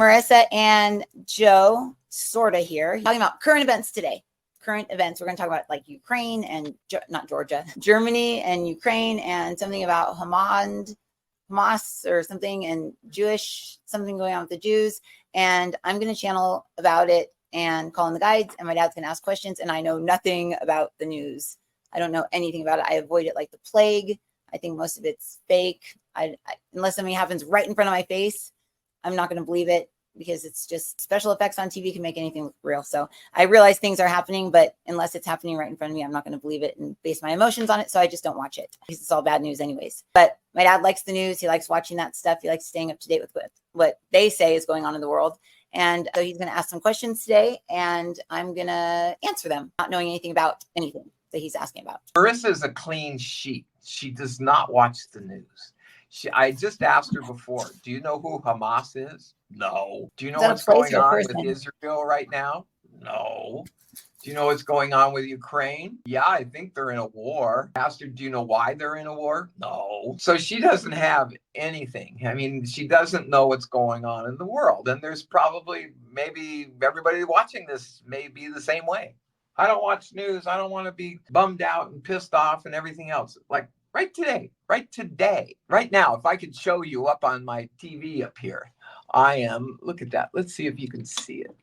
Marissa and Joe, sorta here, talking about current events today. Current events. We're going to talk about like Ukraine and not Georgia, Germany and Ukraine, and something about Hamas or something, and Jewish, something going on with the Jews. And I'm going to channel about it and call in the guides, and my dad's going to ask questions. And I know nothing about the news. I don't know anything about it. I avoid it like the plague. I think most of it's fake. Unless something happens right in front of my face, I'm not going to believe it, because it's just special effects on TV can make anything look real. So I realize things are happening, but unless it's happening right in front of me, I'm not going to believe it and base my emotions on it. So I just don't watch it, because it's all bad news anyways. But my dad likes the news. He likes watching that stuff. He likes staying up to date with what they say is going on in the world. And so he's going to ask some questions today, and I'm going to answer them, not knowing anything about anything that he's asking about. Marissa is a clean sheet. She does not watch the news. I just asked her before, do you know who Hamas is? No. Do you know what's going on with Israel right now? No. Do you know what's going on with Ukraine? Yeah, I think they're in a war. I asked her, do you know why they're in a war? No. So she doesn't have anything. I mean, she doesn't know what's going on in the world. And there's probably, maybe everybody watching this may be the same way. I don't watch news. I don't want to be bummed out and pissed off and everything else. Like right today, right now, if I could show you up on my TV up here, I am, look at that. Let's see if you can see it.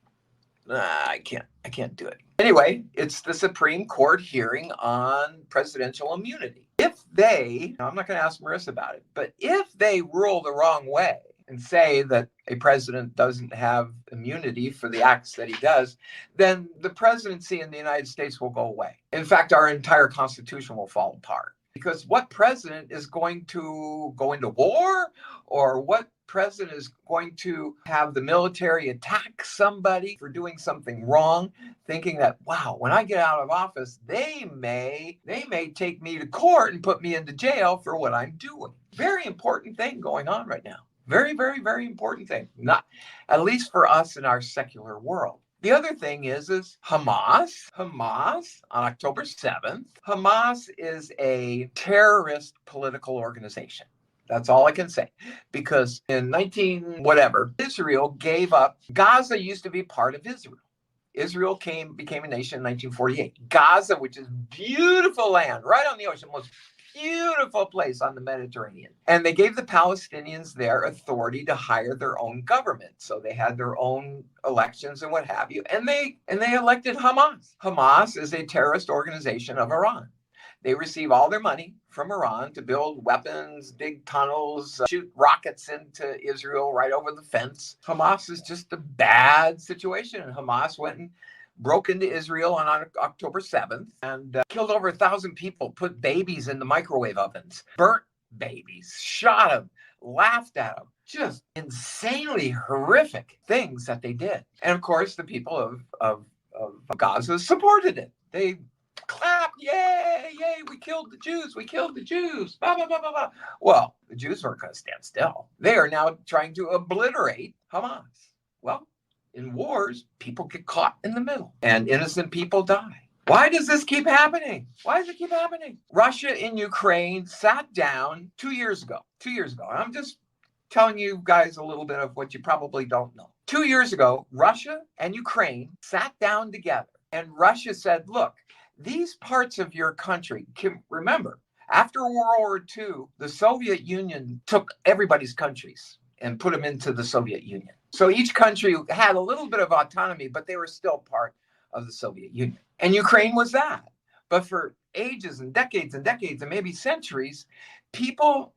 I can't do it. Anyway, it's the Supreme Court hearing on presidential immunity. If they, I'm not going to ask Marissa about it, but if they rule the wrong way and say that a president doesn't have immunity for the acts that he does, then the presidency in the United States will go away. In fact, our entire Constitution will fall apart. Because what president is going to go into war, or what president is going to have the military attack somebody for doing something wrong, thinking that, wow, when I get out of office, they may take me to court and put me into jail for what I'm doing. Very important thing going on right now. Very, very, very important thing. Not, at least for us in our secular world. The other thing is Hamas on October 7th. Hamas is a terrorist political organization. That's all I can say. Because in Israel gave up. Gaza used to be part of Israel. Israel became a nation in 1948. Gaza, which is beautiful land, right on the ocean, most beautiful place on the Mediterranean. And they gave the Palestinians their authority to hire their own government. So they had their own elections and what have you. And they elected Hamas. Hamas is a terrorist organization of Iran. They receive all their money from Iran to build weapons, dig tunnels, shoot rockets into Israel right over the fence. Hamas is just a bad situation. And Hamas went and broke into Israel on October 7th and killed over 1,000 people, put babies in the microwave ovens, burnt babies, shot them, laughed at them. Just insanely horrific things that they did. And of course, the people of Gaza supported it. They clapped, yay, we killed the Jews, blah, blah, blah, blah, blah. Well, the Jews weren't going to stand still. They are now trying to obliterate Hamas. Well, in wars, people get caught in the middle and innocent people die. Why does this keep happening? Why does it keep happening? Russia and Ukraine sat down 2 years ago. And I'm just telling you guys a little bit of what you probably don't know. 2 years ago, Russia and Ukraine sat down together, and Russia said, look, these parts of your country, remember, after World War II, the Soviet Union took everybody's countries and put them into the Soviet Union. So each country had a little bit of autonomy, but they were still part of the Soviet Union. And Ukraine was that. But for ages and decades and maybe centuries,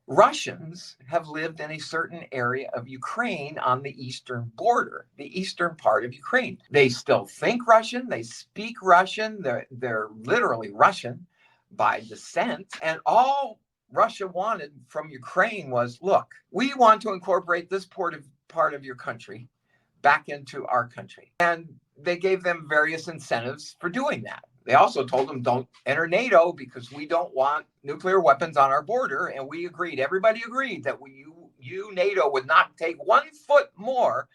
Russians have lived in a certain area of Ukraine on the eastern border, the eastern part of Ukraine. They still think Russian. They speak Russian. They're literally Russian by descent. And all Russia wanted from Ukraine was, look, we want to incorporate this part of your country back into our country. And they gave them various incentives for doing that. They also told them, don't enter NATO because we don't want nuclear weapons on our border. And we agreed, everybody agreed that you NATO would not take 1 foot more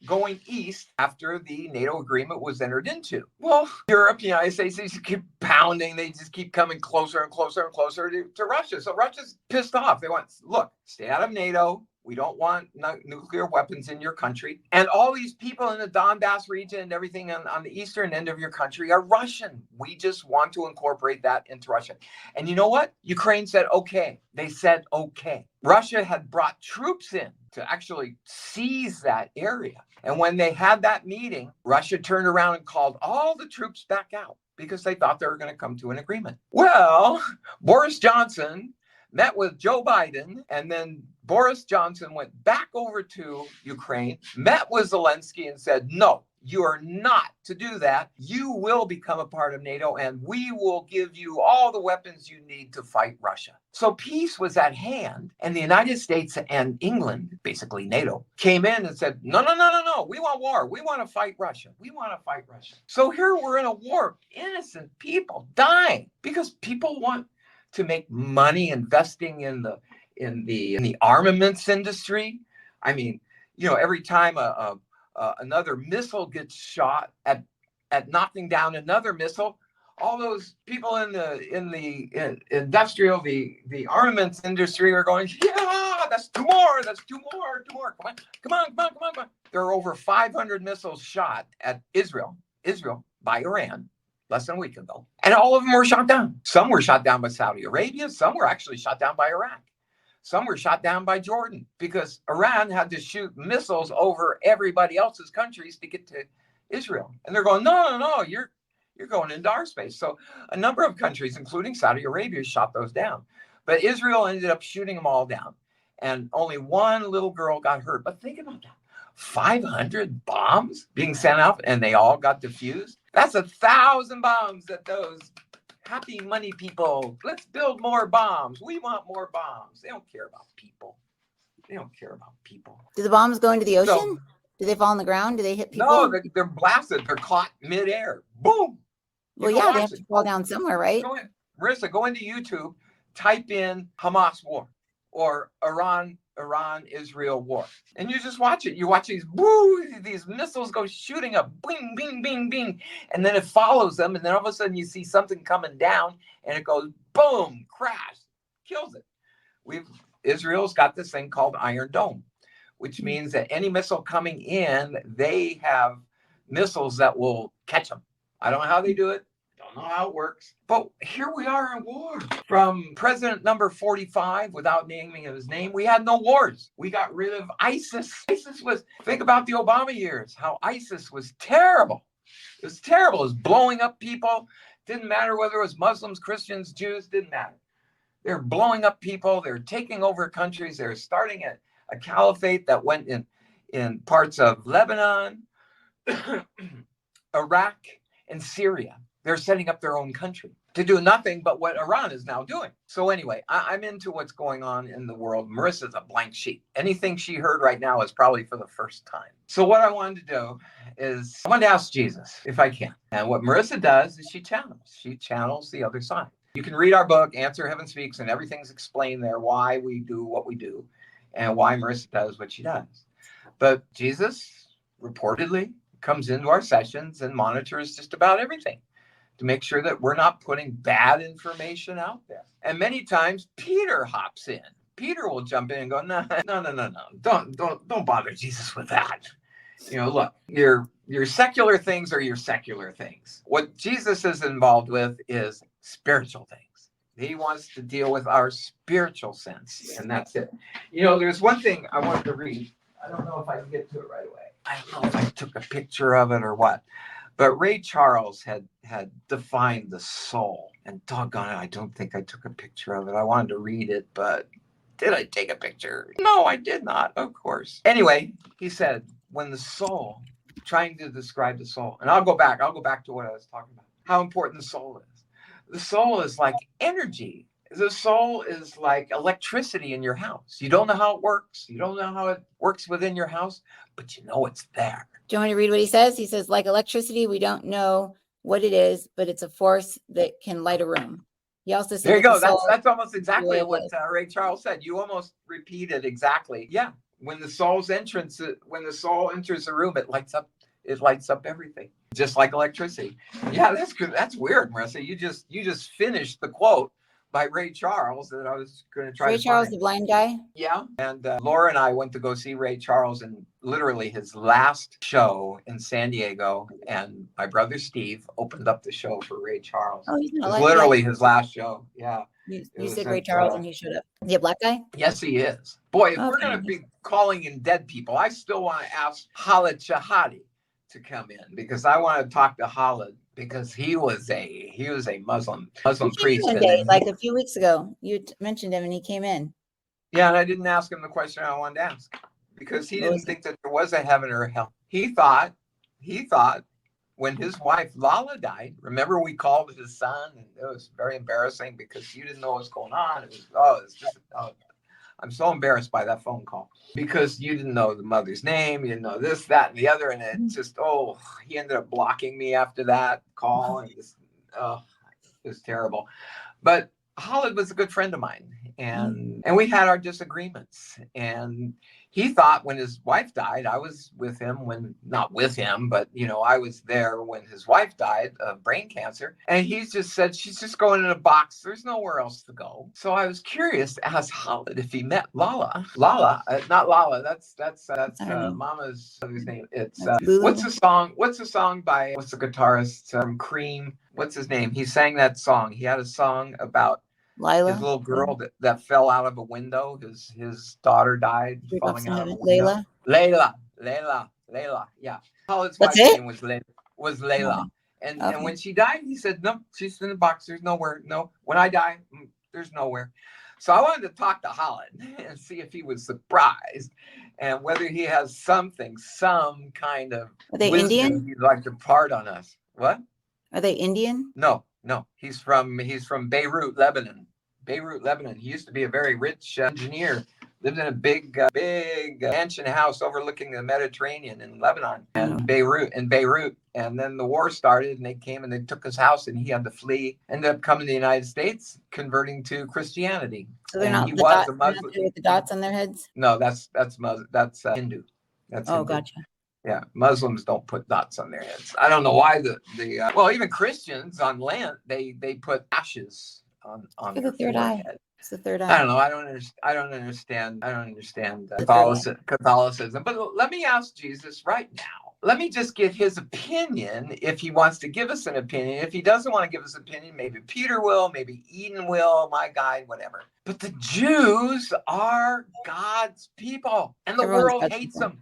going east after the NATO agreement was entered into. Well, Europe, the United States, they just keep pounding. They just keep coming closer and closer and closer to Russia. So Russia's pissed off. They want, look, stay out of NATO. We don't want nuclear weapons in your country. And all these people in the Donbass region and everything on the eastern end of your country are Russian. We just want to incorporate that into Russia. And you know what? Ukraine said, okay. They said, okay. Russia had brought troops in to actually seize that area. And when they had that meeting, Russia turned around and called all the troops back out because they thought they were going to come to an agreement. Well, Boris Johnson met with Joe Biden, and then Boris Johnson went back over to Ukraine, met with Zelensky and said, no, you are not to do that. You will become a part of NATO, and we will give you all the weapons you need to fight Russia. So peace was at hand, and the United States and England, basically NATO, came in and said, no, we want war. We want to fight Russia. We want to fight Russia. So here we're in a war, innocent people dying because people want to make money investing in the armaments industry. I mean, every time another missile gets shot at knocking down another missile, all those people in the industrial, the armaments industry are going, yeah, that's two more. Come on. There are over 500 missiles shot at Israel by Iran less than a week ago. And all of them were shot down. Some were shot down by Saudi Arabia. Some were actually shot down by Iraq. Some were shot down by Jordan because Iran had to shoot missiles over everybody else's countries to get to Israel. And they're going, no, you're going into our space. So a number of countries, including Saudi Arabia, shot those down. But Israel ended up shooting them all down. And only one little girl got hurt. But think about that. 500 bombs being sent out and they all got defused. That's 1,000 bombs that those happy money people, let's build more bombs. We want more bombs. They don't care about people. Do the bombs go into the ocean? So, do they fall on the ground? Do they hit people? No, they're blasted. They're caught midair. Boom. Well, yeah, they have to fall down somewhere, right? Marissa, go into YouTube, type in Hamas war or Iran-Israel war. And you just watch it. You watch these missiles go shooting up, bing, bing, bing, bing. And then it follows them. And then all of a sudden you see something coming down and it goes boom, crash, kills it. Israel's got this thing called Iron Dome, which means that any missile coming in, they have missiles that will catch them. I don't know how they do it. Don't know how it works. But here we are in war. From president number 45, without naming his name, we had no wars. We got rid of ISIS. Think about the Obama years, how ISIS was terrible. It was terrible. It was blowing up people. Didn't matter whether it was Muslims, Christians, Jews, didn't matter. They're blowing up people. They're taking over countries. They're starting a caliphate that went in parts of Lebanon, Iraq, and Syria. They're setting up their own country to do nothing but what Iran is now doing. So anyway, I'm into what's going on in the world. Marissa's a blank sheet. Anything she heard right now is probably for the first time. So what I wanted to do is I wanted to ask Jesus if I can. And what Marissa does is she channels the other side. You can read our book, Answer Heaven Speaks, and everything's explained there, why we do what we do and why Marissa does what she does. But Jesus reportedly comes into our sessions and monitors just about everything to make sure that we're not putting bad information out there. And many times Peter hops in. Peter will jump in and go, no. Don't bother Jesus with that. Look, your secular things are your secular things. What Jesus is involved with is spiritual things. He wants to deal with our spiritual sense, and that's it. There's one thing I wanted to read. I don't know if I can get to it right away. I don't know if I took a picture of it or what. But Ray Charles had defined the soul. And doggone it, I don't think I took a picture of it. I wanted to read it, but did I take a picture? No, I did not, of course. Anyway, he said, when the soul, trying to describe the soul, and I'll go back to what I was talking about, how important the soul is. The soul is like energy. The soul is like electricity in your house. You don't know how it works. You don't know how it works within your house, but you know it's there. Do you want me to read what he says? He says, like electricity, we don't know what it is, but it's a force that can light a room. He also said, there you go. That's almost exactly what Ray Charles said. You almost repeated exactly. Yeah. When the soul enters the room, it lights up everything, just like electricity. Yeah, that's good. That's weird, Marissa. You just finished the quote by Ray Charles that I was going to try Ray to Charles, find. the blind guy. Yeah. And Laura and I went to go see Ray Charles in literally his last show in San Diego. And my brother Steve opened up the show for Ray Charles. Oh, he's It not was like literally his last show. Yeah. You said Ray Charles and he showed up. Is he a black guy? Yes, he is. Boy, if Okay. we're going to be calling in dead people, I still want to ask Khalid Shahadi to come in because I want to talk to Khalid because he was a Muslim priest. One day, like a few weeks ago, you mentioned him and he came in. Yeah, and I didn't ask him the question I wanted to ask because he didn't think that there was a heaven or a hell. He thought when his wife Lala died, remember we called his son and it was very embarrassing because you didn't know what was going on. I'm so embarrassed by that phone call because you didn't know the mother's name, you didn't know this, that, and the other, and it just he ended up blocking me after that call, and just it was terrible. But Khalid was a good friend of mine, and we had our disagreements, and he thought when his wife died, I was with him not with him, but I was there when his wife died of brain cancer. And he just said, she's just going in a box. There's nowhere else to go. So I was curious to ask Khalid if he met Lala. Not Lala. That's Mama's mother's name. It's what's the song by what's the guitarist from Cream? What's his name? He sang that song. He had a song about Lila, his little girl that fell out of a window. His daughter died falling out of a window. Layla. Yeah. Khalid's wife's name was Layla. And when she died, he said, no, she's in the box. There's nowhere. No, when I die, there's nowhere. So I wanted to talk to Khalid and see if he was surprised and whether he has some kind of Are they wisdom Indian? he'd like to impart on us. What? Are they Indian? No. He's from Beirut, Lebanon. He used to be a very rich engineer. Lived in a big mansion house overlooking the Mediterranean in Lebanon and Beirut. And then the war started, and they came and they took his house, and he had to flee. Ended up coming to the United States, converting to Christianity. So they're not a Muslim with the dots on their heads. No, that's Muslim. That's Hindu. That's Hindu. Gotcha. Yeah, Muslims don't put dots on their heads. I don't know why even Christians on Lent they put ashes on their forehead. It's the third eye. I don't know. I don't understand Catholicism. But let me ask Jesus right now. Let me just get his opinion if he wants to give us an opinion. If he doesn't want to give us an opinion, maybe Peter will, maybe Eden will, my guide, whatever. But the Jews are God's people, and the world hates them.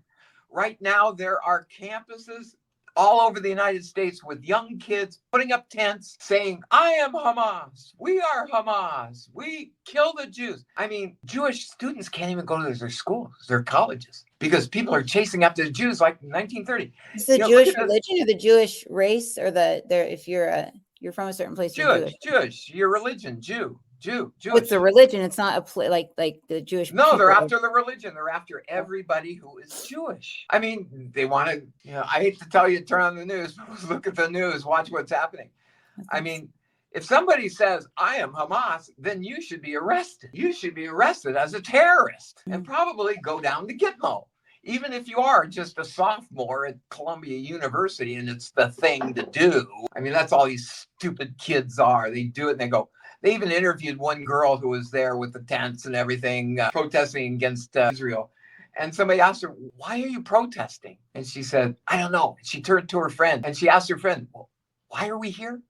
Right now, there are campuses all over the United States with young kids putting up tents saying, I am Hamas. We are Hamas. We kill the Jews. I mean, Jewish students can't even go to their schools, their colleges, because people are chasing after the Jews like in 1930. Is the Jewish religion or the Jewish race or if you're from a certain place? Jewish, your religion, Jew. It's a religion. It's not a place like the Jewish. No, they're after the religion. They're after everybody who is Jewish. I mean, they want to. I hate to tell you, turn on the news. Look at the news. Watch what's happening. I mean, if somebody says I am Hamas, then you should be arrested. You should be arrested as a terrorist and probably go down to Gitmo. Even if you are just a sophomore at Columbia University and it's the thing to do. I mean, that's all these stupid kids are. They do it and they go. They even interviewed one girl who was there with the tents and everything, protesting against Israel. And somebody asked her, why are you protesting? And she said, I don't know. She turned to her friend and she asked her friend, well, why are we here?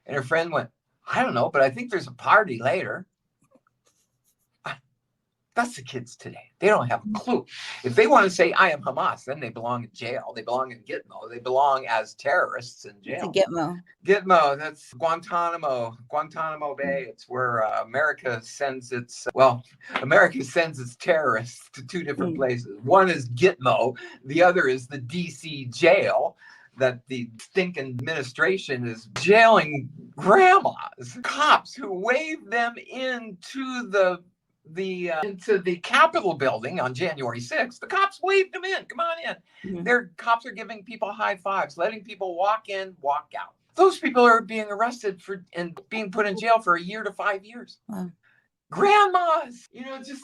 And her friend went, I don't know, but I think there's a party later. That's the kids today. They don't have a clue. If they want to say I am Hamas, then they belong in jail. They belong in Gitmo. They belong as terrorists in jail. It's a Gitmo. Gitmo, that's Guantanamo Bay. It's where America sends its terrorists to two different places. One is Gitmo. The other is the DC jail that the stinking administration is jailing grandmas, cops who wave them into the Capitol building on January 6th. The cops waved them in. Come on in. Mm-hmm. Their cops are giving people high fives, letting people walk in, walk out. Those people are being arrested and being put in jail for 1 year to 5 years. Wow. Grandmas, just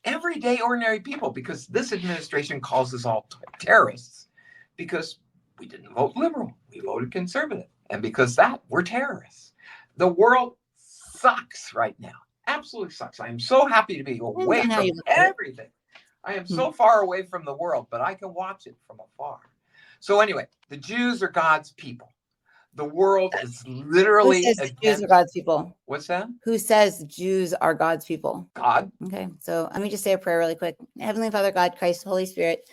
everyday ordinary people, because this administration calls us all terrorists because we didn't vote liberal. We voted conservative. And because that, we're terrorists. The world sucks right now. Absolutely sucks. I am so happy to be away from everything. I am so far away from the world, but I can watch it from afar. So anyway, the Jews are God's people. The world is literally Who says Jews are God's people? What's that? Who says Jews are God's people? God. Okay, so let me just say a prayer really quick. Heavenly Father, God, Christ, Holy Spirit,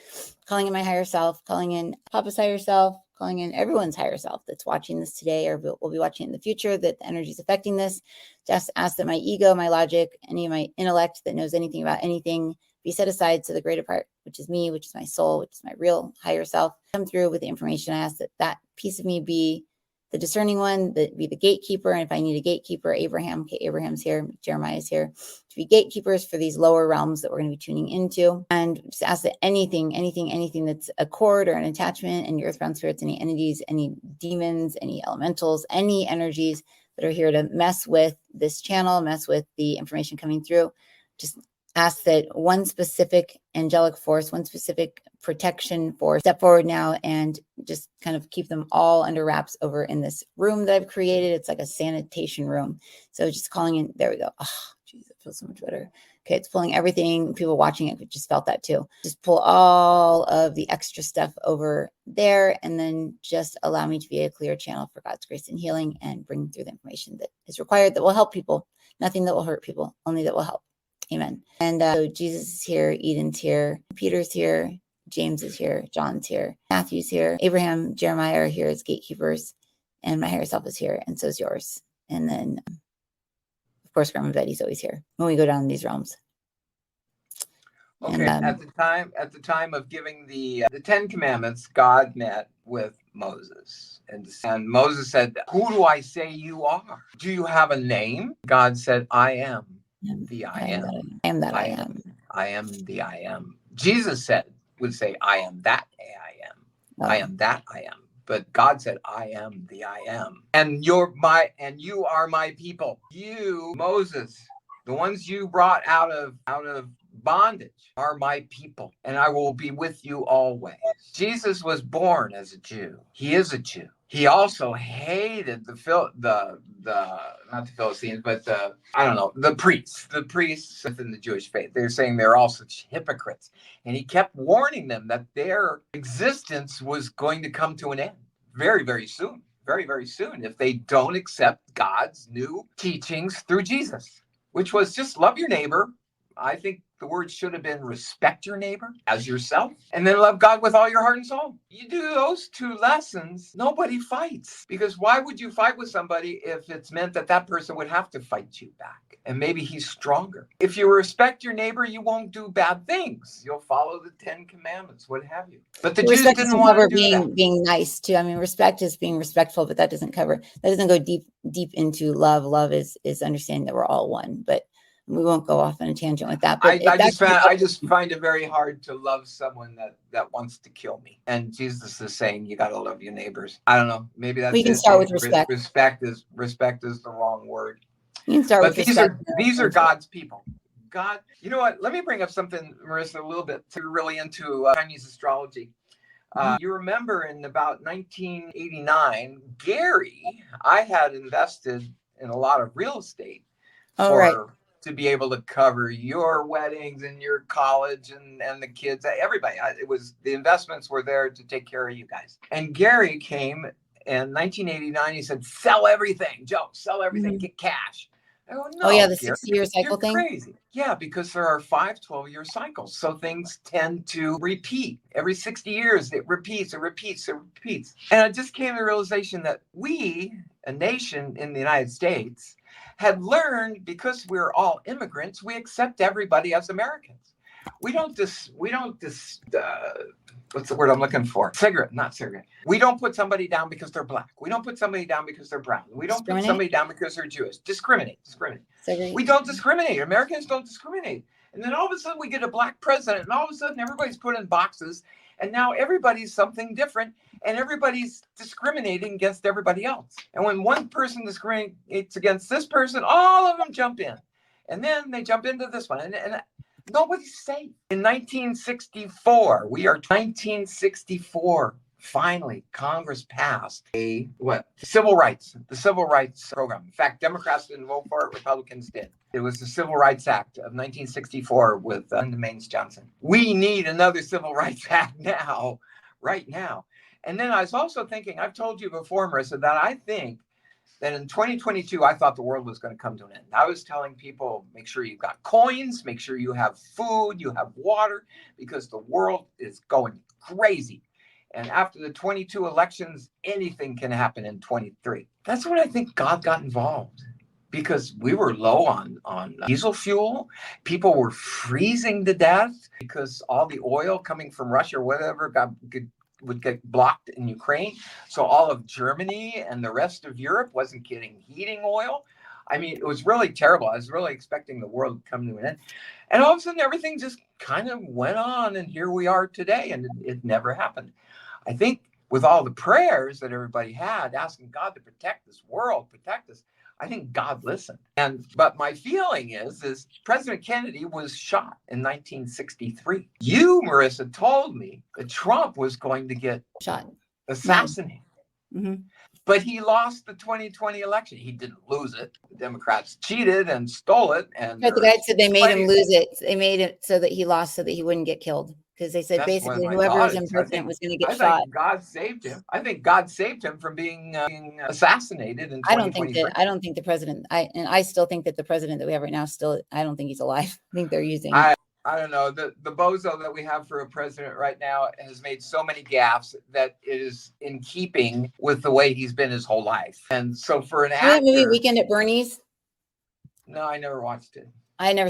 calling in my higher self, calling in Papa's higher self, calling in everyone's higher self that's watching this today or will be watching in the future, that the energy is affecting this. Just ask that my ego, my logic, any of my intellect that knows anything about anything be set aside to the greater part, which is me, which is my soul, which is my real higher self, come through with the information. I ask that that piece of me be the discerning one, that be the gatekeeper. And if I need a gatekeeper, Abraham's here, Jeremiah's here, to be gatekeepers for these lower realms that we're going to be tuning into. And just ask that anything that's a cord or an attachment, any earthbound spirits, any entities, any demons, any elementals, any energies that are here to mess with this channel, mess with the information coming through, just ask that one specific angelic force, one specific protection force step forward now and just kind of keep them all under wraps over in this room that I've created. It's like a sanitation room. So just calling in, there we go. Oh, geez, it feels so much better. Okay, it's pulling everything. People watching it just felt that too. Just pull all of the extra stuff over there and then just allow me to be a clear channel for God's grace and healing and bring through the information that is required that will help people. Nothing that will hurt people, only that will help. Amen. And so Jesus is here, Eden's here, Peter's here, James is here, John's here, Matthew's here, Abraham, Jeremiah are here as gatekeepers, and my higher self is here, and so is yours. And then, of course, Grandma Betty's always here when we go down these realms. Okay. And, at the time of giving the 10 Commandments, God met with Moses, and Moses said, "Who do I say you are? Do you have a name?" God said, "I am. The I am. I am that I am. I am the I am." Jesus would say, "I am that I am. Oh. I am that I am." But God said, "I am the I am. And you are my people. You, Moses, the ones you brought out of bondage are my people, and I will be with you always." Jesus was born as a Jew. He is a Jew. He also hated not the Philistines, but the priests within the Jewish faith. They're saying they're all such hypocrites. And he kept warning them that their existence was going to come to an end very, very soon. Very, very soon, if they don't accept God's new teachings through Jesus, which was just love your neighbor. I think the word should have been respect your neighbor as yourself, and then love God with all your heart and soul. You do those two lessons, nobody fights. Because why would you fight with somebody if it's meant that that person would have to fight you back? And maybe he's stronger. If you respect your neighbor, you won't do bad things. You'll follow the 10 Commandments, what have you. But the Jews didn't want to do that. Being nice too. I mean, respect is being respectful, but that doesn't go deep into love. Love is understanding that we're all one. But we won't go off on a tangent with that. But I just find it very hard to love someone that wants to kill me. And Jesus is saying you got to love your neighbors. I don't know. Maybe that's. We can start with respect. Respect is the wrong word. You can start with respect. These are God's people. God. You know what? Let me bring up something, Marissa, a little bit. You're really into Chinese astrology. You remember in about 1989, Gary, I had invested in a lot of real estate. To be able to cover your weddings and your college and the kids, everybody. The investments were there to take care of you guys. And Gary came in 1989. He said, "Sell everything, Joe. Sell everything. Get cash." I go, "No." Oh yeah, the Gary, 60-year cycle thing. Crazy. Yeah, because there are 5 12-year cycles, so things tend to repeat every 60 years. It repeats. And I just came to the realization that we, a nation in the United States, had learned, because we're all immigrants, we accept everybody as Americans. We don't what's the word I'm looking for? Not cigarette. We don't put somebody down because they're black. We don't put somebody down because they're brown. We don't put somebody down because they're Jewish. Discriminate. We don't discriminate. Americans don't discriminate. And then all of a sudden we get a black president, and all of a sudden everybody's put in boxes, and now everybody's something different, and everybody's discriminating against everybody else. And when one person discriminates against this person, all of them jump in. And then they jump into this one. And nobody's safe. In 1964, we are 1964, finally Congress passed the civil rights program. In fact, Democrats didn't vote for it, Republicans did. It was the Civil Rights Act of 1964 with Lyndon Baines Johnson. We need another Civil Rights Act now, right now. And then I was also thinking, I've told you before, Marissa, that I think that in 2022, I thought the world was going to come to an end. I was telling people, make sure you've got coins, make sure you have food, you have water, because the world is going crazy. And after the 22 elections, anything can happen in 23. That's when I think God got involved, because we were low on diesel fuel. People were freezing to death because all the oil coming from Russia or whatever would get blocked in Ukraine. So all of Germany and the rest of Europe wasn't getting heating oil. I mean, it was really terrible. I was really expecting the world to come to an end. And all of a sudden, everything just kind of went on. And here we are today. And it never happened. I think with all the prayers that everybody had, asking God to protect this world, protect us, I think God listened. But my feeling is President Kennedy was shot in 1963. You, Marissa, told me that Trump was going to get shot, assassinated. Mm-hmm. But he lost the 2020 election. He didn't lose it. The Democrats cheated and stole it. And the guy said they made him lose it. They made it so that he lost, so that he wouldn't get killed. Because they said basically whoever was in president was going to get shot. I think God saved him. I think God saved him from being assassinated in 2023. I don't think the president. I still think that the president that we have right now I don't think he's alive. I think they're using. I don't know. The bozo that we have for a president right now has made so many gaffes that it is in keeping with the way he's been his whole life. And so for an actor, movie Weekend at Bernie's. No, I never watched it. I never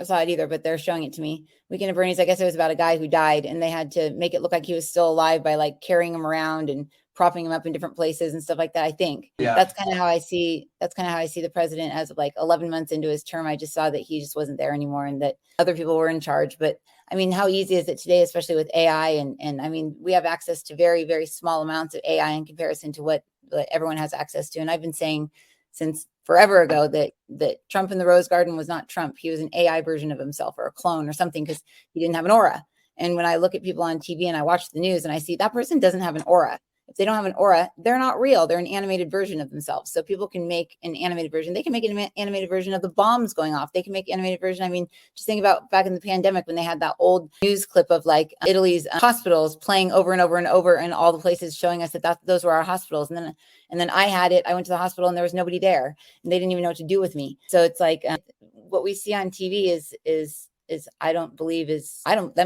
saw it either, but they're showing it to me. Weekend at Bernie's, I guess it was about a guy who died, and they had to make it look like he was still alive by like carrying him around and propping him up in different places and stuff like that. I think that's kind of how I see the president as of like 11 months into his term. I just saw that he just wasn't there anymore and that other people were in charge. But I mean, how easy is it today, especially with AI? And I mean, we have access to very, very small amounts of AI in comparison to what everyone has access to. And I've been saying since forever ago that Trump in the Rose Garden was not Trump. He was an AI version of himself or a clone or something, because he didn't have an aura. And when I look at people on TV and I watch the news and I see that person doesn't have an aura. If they don't have an aura, they're not real. They're an animated version of themselves. So people can make an animated version. They can make an animated version of the bombs going off. They can make animated version. I mean, just think about back in the pandemic when they had that old news clip of like Italy's hospitals playing over and over and over, and all the places showing us that those were our hospitals. And then I had it. I went to the hospital and there was nobody there, and they didn't even know what to do with me. So it's like what we see on TV is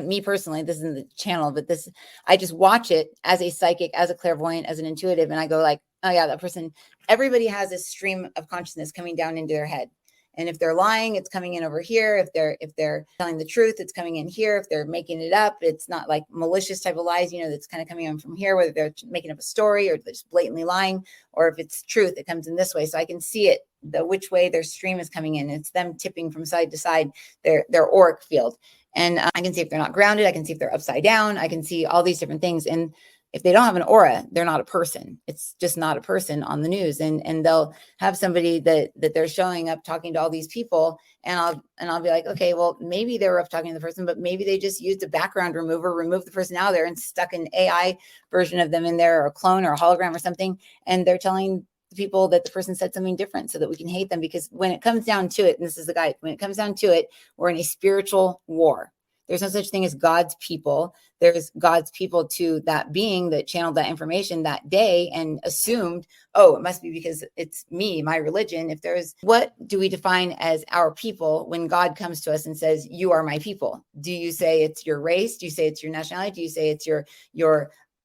me personally, this isn't the channel, but I just watch it as a psychic, as a clairvoyant, as an intuitive. And I go like, oh yeah, that person, everybody has a stream of consciousness coming down into their head. And if they're lying, it's coming in over here. If they're telling the truth, it's coming in here. If they're making it up, it's not like malicious type of lies, that's kind of coming in from here, whether they're making up a story or they're just blatantly lying, or if it's truth, it comes in this way. So I can see it, which way their stream is coming in. It's them tipping from side to side, their auric field. And I can see if they're not grounded. I can see if they're upside down. I can see all these different things. And if they don't have an aura, they're not a person. It's just not a person on the news. And they'll have somebody that they're showing up talking to all these people. And I'll be like, okay, well, maybe they were up talking to the person, but maybe they just used a background remover, removed the person out of there and stuck an AI version of them in there, or a clone or a hologram or something. And they're telling people that the person said something different so that we can hate them. Because when it comes down to it, and this is the guy, when it comes down to it, we're in a spiritual war. There's no such thing as God's people. There's God's people to that being that channeled that information that day and assumed, oh, it must be because it's me, my religion. What do we define as our people when God comes to us and says, you are my people? Do you say it's your race? Do you say it's your nationality? Do you say it's your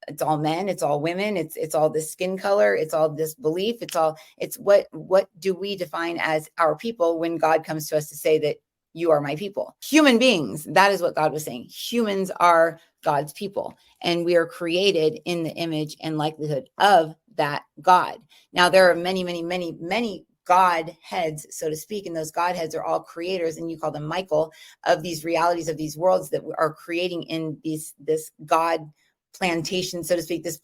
it's all men, it's all women, it's all this skin color, it's all this belief, it's what do we define as our people when God comes to us to say that you are my people? Human beings. That is what God was saying. Humans are God's people, and we are created in the image and likelihood of that God. Now, there are many, many, many, many God heads, so to speak, and those God heads are all creators, and you call them Michael, of these realities, of these worlds that are creating in this God plantation, so to speak, this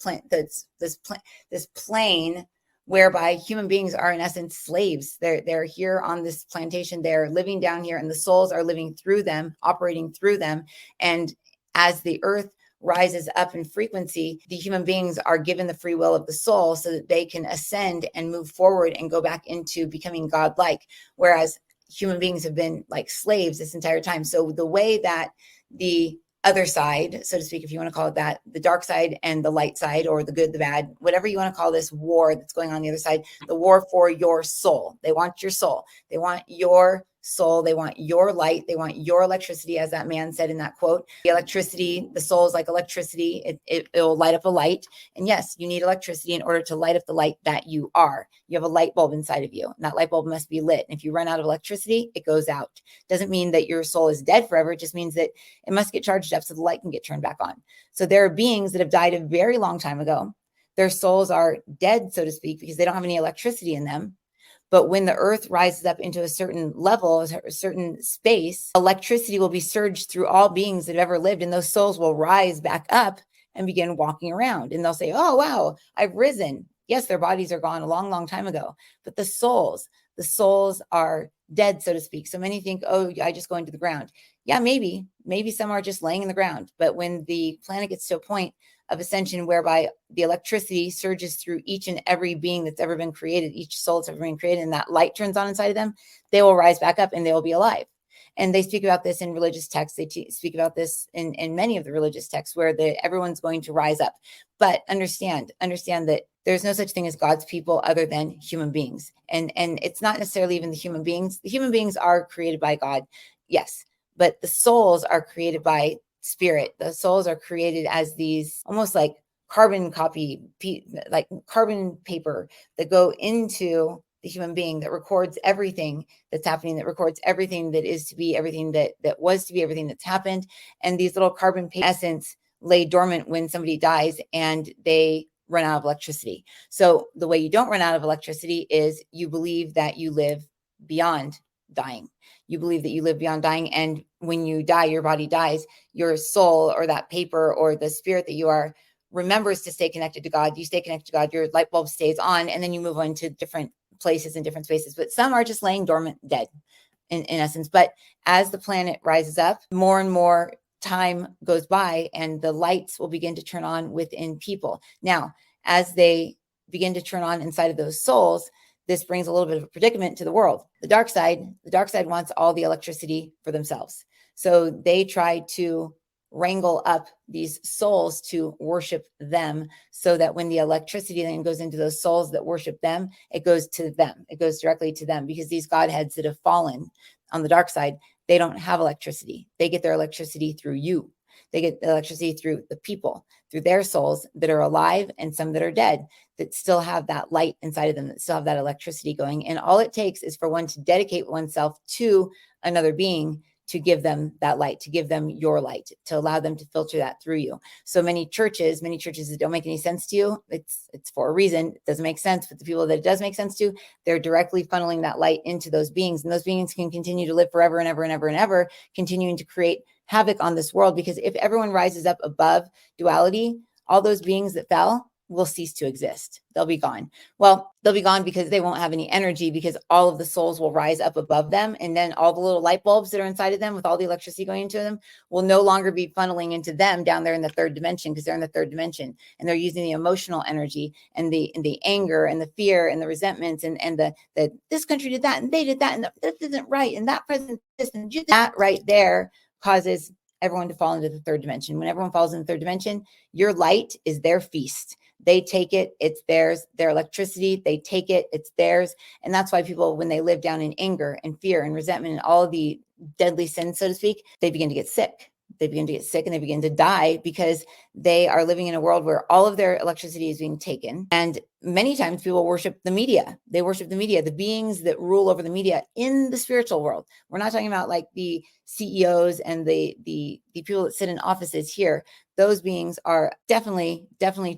plane whereby human beings are in essence slaves. They're here on this plantation. They're living down here, and the souls are living through them, operating through them. And as the earth rises up in frequency, the human beings are given the free will of the soul so that they can ascend and move forward and go back into becoming godlike. Whereas human beings have been like slaves this entire time. So the way that the other side, so to speak, if you want to call it that, the dark side and the light side, or the good, the bad, whatever you want to call this war that's going on the other side, the war for your soul. They want your soul. They want your soul. They want your light. They want your electricity, as that man said in that quote. The electricity, the soul is like electricity. It will light up a light. And yes, you need electricity in order to light up the light that you are. You have a light bulb inside of you, and that light bulb must be lit. And if you run out of electricity, it goes out. Doesn't mean that your soul is dead forever. It just means that it must get charged up so the light can get turned back on. So there are beings that have died a very long time ago. Their souls are dead, so to speak, because they don't have any electricity in them. But when the earth rises up into a certain level, a certain space, electricity will be surged through all beings that have ever lived, and those souls will rise back up and begin walking around. And they'll say, oh, wow, I've risen. Yes, their bodies are gone a long, long time ago, but the souls are dead, so to speak. So many think, oh, I just go into the ground. Yeah, maybe some are just laying in the ground. But when the planet gets to a point of ascension whereby the electricity surges through each and every being that's ever been created, each soul that's ever been created, and that light turns on inside of them, they will rise back up and they will be alive. And they speak about this in religious texts. They speak about this in many of the religious texts where everyone's going to rise up. But understand that there's no such thing as God's people other than human beings. And it's not necessarily even the human beings. The human beings are created by God, yes, but the souls are created by spirit. The souls are created as these almost like carbon copy, like carbon paper that go into the human being, that records everything that's happening, that records everything that is to be, everything that was to be, everything that's happened. And these little carbon paper essence lay dormant when somebody dies and they run out of electricity. So the way you don't run out of electricity is you believe that you live beyond dying. You believe that you live beyond dying. And when you die, your body dies, your soul or that paper or the spirit that you are remembers to stay connected to God. You stay connected to God, your light bulb stays on, and then you move on to different places and different spaces. But some are just laying dormant, dead in essence. But as the planet rises up, more and more time goes by and the lights will begin to turn on within people. Now, as they begin to turn on inside of those souls, this brings a little bit of a predicament to the world. The dark side wants all the electricity for themselves. So they try to wrangle up these souls to worship them so that when the electricity then goes into those souls that worship them, it goes to them. It goes directly to them, because these godheads that have fallen on the dark side, they don't have electricity. They get their electricity through you. They get electricity through the people, through their souls that are alive and some that are dead, that still have that light inside of them, that still have that electricity going. And all it takes is for one to dedicate oneself to another being to give them that light, to give them your light, to allow them to filter that through you. So many churches that don't make any sense to you, it's for a reason. It doesn't make sense, but the people that it does make sense to, they're directly funneling that light into those beings. And those beings can continue to live forever and ever and ever and ever, continuing to create havoc on this world. Because if everyone rises up above duality, all those beings that fell will cease to exist. They'll be gone. Well, they'll be gone because they won't have any energy, because all of the souls will rise up above them. And then all the little light bulbs that are inside of them with all the electricity going into them will no longer be funneling into them down there in the third dimension, because they're in the third dimension and they're using the emotional energy and the anger and the fear and the resentments and the this country did that and they did that and that isn't right and that president this and that right there causes everyone to fall into the third dimension. When everyone falls in the third dimension, your light is their feast. They take it, it's theirs. Their electricity, they take it, it's theirs. And that's why people, when they live down in anger and fear and resentment and all of the deadly sins, so to speak, they begin to get sick. They begin to get sick and they begin to die, because they are living in a world where all of their electricity is being taken. And many times people worship the media. They worship the media, the beings that rule over the media in the spiritual world. We're not talking about like the CEOs and the people that sit in offices here. Those beings are definitely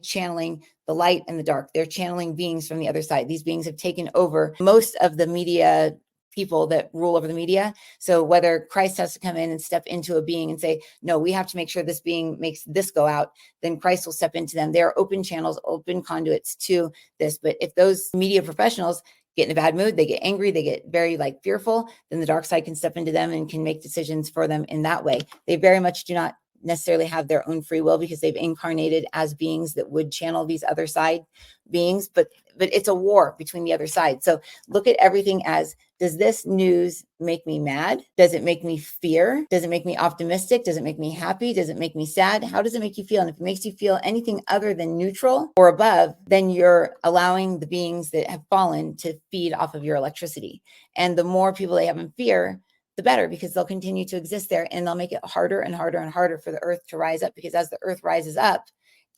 channeling the light and the dark. They're channeling beings from the other side. These beings have taken over most of the media people that rule over the media. So whether Christ has to come in and step into a being and say, no, we have to make sure this being makes this go out, then Christ will step into them. They're open channels, open conduits to this. But if those media professionals get in a bad mood, they get angry, they get very like fearful, then the dark side can step into them and can make decisions for them in that way. They very much do not necessarily have their own free will because they've incarnated as beings that would channel these other side beings, but it's a war between the other side. So look at everything as, does this news make me mad? Does it make me fear? Does it make me optimistic? Does it make me happy? Does it make me sad? How does it make you feel? And if it makes you feel anything other than neutral or above, then you're allowing the beings that have fallen to feed off of your electricity. And the more people they have in fear, the better, because they'll continue to exist there, and they'll make it harder and harder and harder for the earth to rise up, because as the earth rises up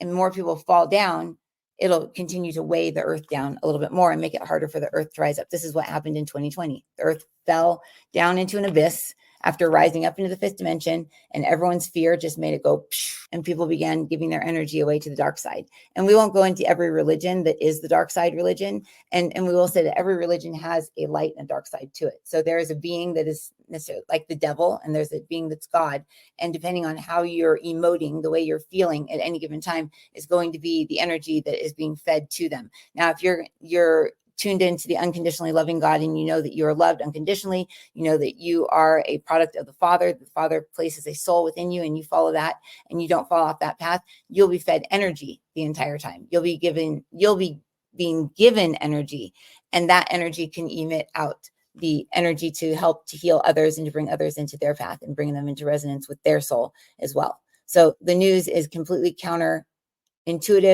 and more people fall down, it'll continue to weigh the earth down a little bit more and make it harder for the earth to rise up. This is what happened in 2020. The earth fell down into an abyss after rising up into the fifth dimension, and everyone's fear just made it go psh, and people began giving their energy away to the dark side. And we won't go into every religion that is the dark side religion. And we will say that every religion has a light and dark side to it. So there is a being that is necessarily like the devil, and there's a being that's God. And depending on how you're emoting, the way you're feeling at any given time is going to be the energy that is being fed to them. Now, if you're tuned into the unconditionally loving God, and you know that you are loved unconditionally, you know that you are a product of the Father places a soul within you, and you follow that, and you don't fall off that path, you'll be fed energy the entire time. You'll be being given energy, and that energy can emit out the energy to help to heal others and to bring others into their path and bring them into resonance with their soul as well. So the news is completely counterintuitive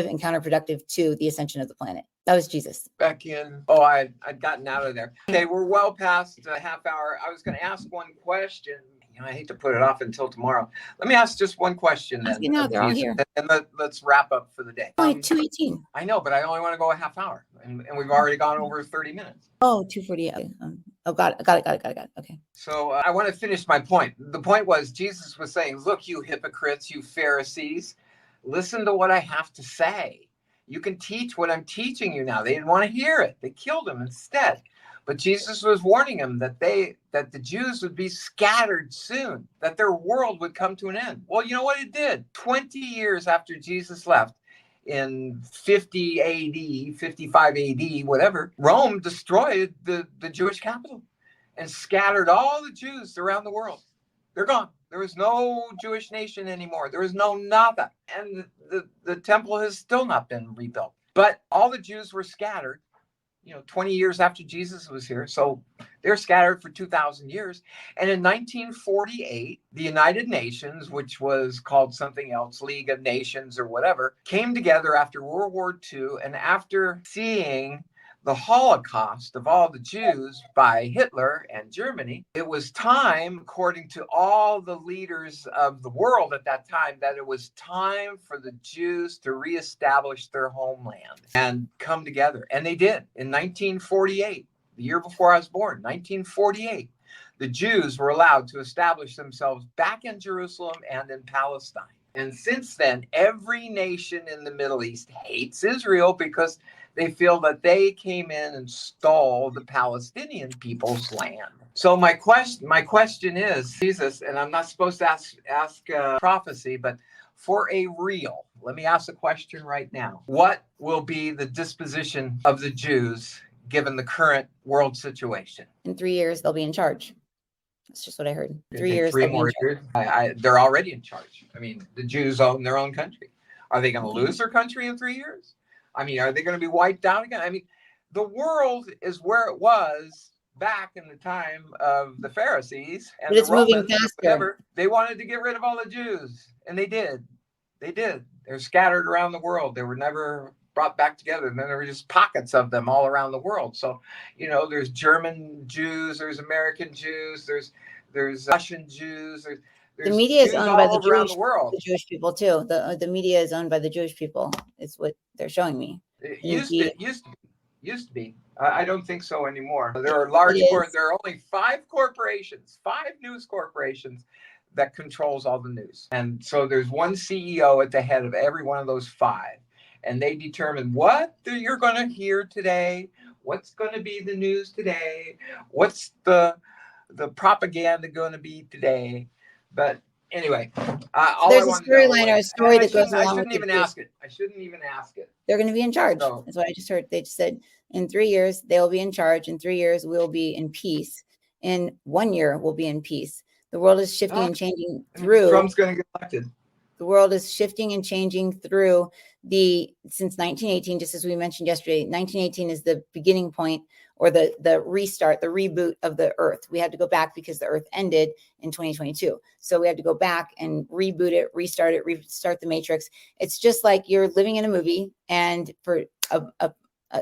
and counterproductive to the ascension of the planet. That was Jesus. Back in. Oh, I'd gotten out of there. Okay, we're well past a half hour. I was going to ask one question. I hate to put it off until tomorrow. Let me ask just one question then. They're all here. And let's wrap up for the day. 2:18. I know, but I only want to go a half hour, and we've already gone over 30 minutes. Oh, 2:40. Got it. Okay. So I want to finish my point. The point was, Jesus was saying, look, you hypocrites, you Pharisees, listen to what I have to say. You can teach what I'm teaching you now. They didn't want to hear it. They killed him instead. But Jesus was warning them that the Jews would be scattered soon, that their world would come to an end. Well, you know what it did? 20 years after Jesus left, in 50 AD, 55 AD, whatever, Rome destroyed the Jewish capital and scattered all the Jews around the world. They're gone. There was no Jewish nation anymore. There was no nada. And the temple has still not been rebuilt. But all the Jews were scattered, 20 years after Jesus was here. So they're scattered for 2,000 years. And in 1948, the United Nations, which was called something else, League of Nations or whatever, came together after World War II. And after seeing the Holocaust of all the Jews by Hitler and Germany, it was time, according to all the leaders of the world at that time, that it was time for the Jews to reestablish their homeland and come together. And they did. In 1948, the year before I was born, 1948, the Jews were allowed to establish themselves back in Jerusalem and in Palestine. And since then, every nation in the Middle East hates Israel because they feel that they came in and stole the Palestinian people's land. So my question is, Jesus, and I'm not supposed to ask prophecy, but for a real, let me ask the question right now. What will be the disposition of the Jews given the current world situation? In 3 years, they'll be in charge. That's just what I heard. 3 years. 3 more years. They're already in charge. I mean, the Jews own their own country. Are they going to lose their country in 3 years? I mean, are they going to be wiped out again? I mean, the world is where it was back in the time of the Pharisees and but it's the Romans, moving faster. Whatever. They wanted to get rid of all the Jews, and they did. They did. They're scattered around the world. They were never brought back together, and then there were just pockets of them all around the world. So, there's German Jews, there's American Jews, there's Russian Jews, the media is owned by the Jewish people too. The media is owned by the Jewish people. It's what they're showing me. It used to be. I don't think so anymore. There are there are only 5 news corporations that controls all the news. And so there's one CEO at the head of every one of those 5. And they determine what you're going to hear today, what's going to be the news today, what's the propaganda going to be today. But anyway, there's a storyline or a story that goes along with it. I shouldn't even ask it. They're going to be in charge. That's what I just heard. They just said in 3 years, they'll be in charge. In 3 years, we'll be in peace. In 1 year, we'll be in peace. The world is shifting and changing through. Trump's going to get elected. The world is shifting and changing through since 1918, just as we mentioned yesterday. 1918 is the beginning point, or the restart, the reboot of the earth. We had to go back because the earth ended in 2022. So we had to go back and reboot it, restart the matrix. It's just like you're living in a movie, and for a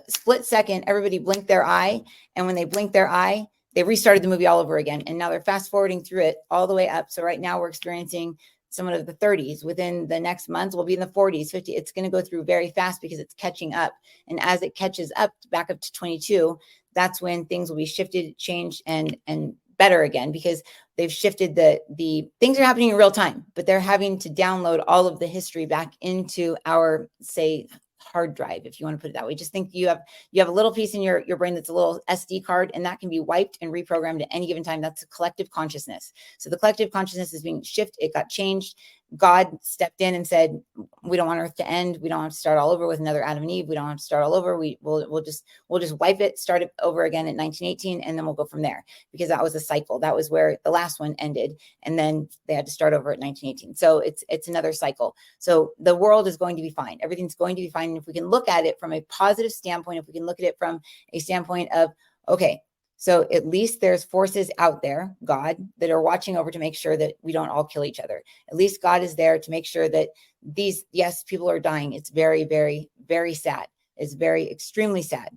split second, everybody blinked their eye. And when they blinked their eye, they restarted the movie all over again. And now they're fast forwarding through it all the way up. So right now we're experiencing someone of the 30s. Within the next month, we'll be in the 40s, 50. It's going to go through very fast because it's catching up. And as it catches up back up to 22, that's when things will be shifted, changed, and better again, because they've shifted the things are happening in real time, but they're having to download all of the history back into our, say, hard drive, if you want to put it that way. Just think you have a little piece in your brain that's a little SD card, and that can be wiped and reprogrammed at any given time. That's a collective consciousness. So the collective consciousness is being shifted. It got changed. God stepped in and said, we don't want Earth to end. We don't have to start all over with another Adam and Eve. We don't have to start all over. We'll just wipe it, start it over again in 1918, and then we'll go from there, because that was a cycle. That was where the last one ended, and then they had to start over at 1918. So it's another cycle. So the world is going to be fine. Everything's going to be fine. And if we can look at it from a positive standpoint, if we can look at it from a standpoint of, okay, so at least there's forces out there, God, that are watching over to make sure that we don't all kill each other. At least God is there to make sure that yes, people are dying. It's very, very, very sad. It's very extremely sad.